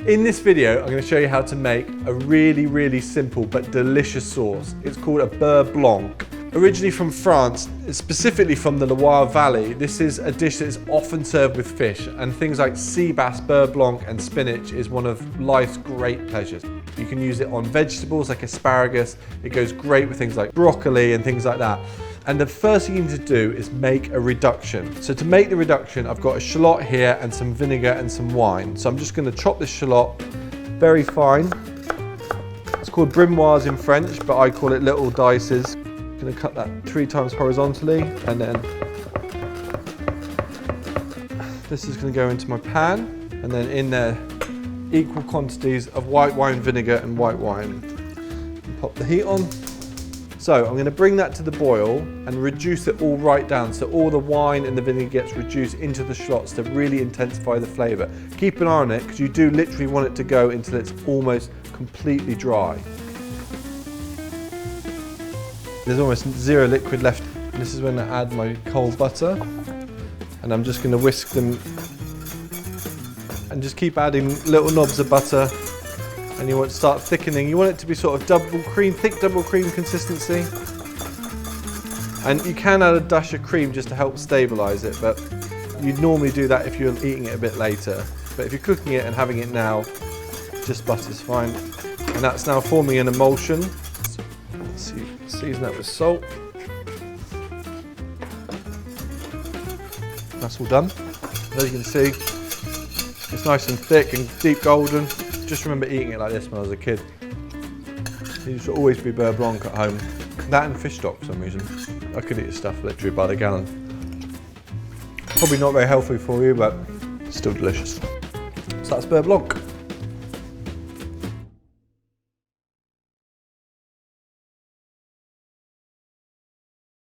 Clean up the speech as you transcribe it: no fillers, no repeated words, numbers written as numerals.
In this video, I'm going to show you how to make a really simple but delicious sauce. It's called a Beurre Blanc. Originally from France, specifically from the Loire Valley, this is a dish that is often served with fish, and things like sea bass, beurre blanc and spinach is one of life's great pleasures. You can use it on vegetables like asparagus. It goes great with things like broccoli and things like that. And the first thing you need to do is make a reduction. So to make the reduction, I've got a shallot here and some vinegar and some wine. So I'm just going to chop this shallot very fine. It's called brimoise in French, but I call it little dices. I'm going to cut that 3 times horizontally, and then this is going to go into my pan, and then in there equal quantities of white wine vinegar and white wine. And pop the heat on. So I'm going to bring that to the boil and reduce it all right down, so all the wine and the vinegar gets reduced into the shallots to really intensify the flavour. Keep an eye on it, because you do literally want it to go until it's almost completely dry. There's almost zero liquid left. This is when I add my cold butter, and I'm just going to whisk them and just keep adding little knobs of butter. And you want to start thickening. You want it to be sort of thick double cream consistency. And you can add a dash of cream just to help stabilise it, but you'd normally do that if you're eating it a bit later. But if you're cooking it and having it now, just butter's fine. And that's now forming an emulsion. So season that with salt. That's all done. As you can see, it's nice and thick and deep golden. Just remember eating it like this when I was a kid. There used to always be Beurre Blanc at home. That and fish stock for some reason. I could eat this stuff literally by the gallon. Probably not very healthy for you, but still delicious. So that's Beurre Blanc.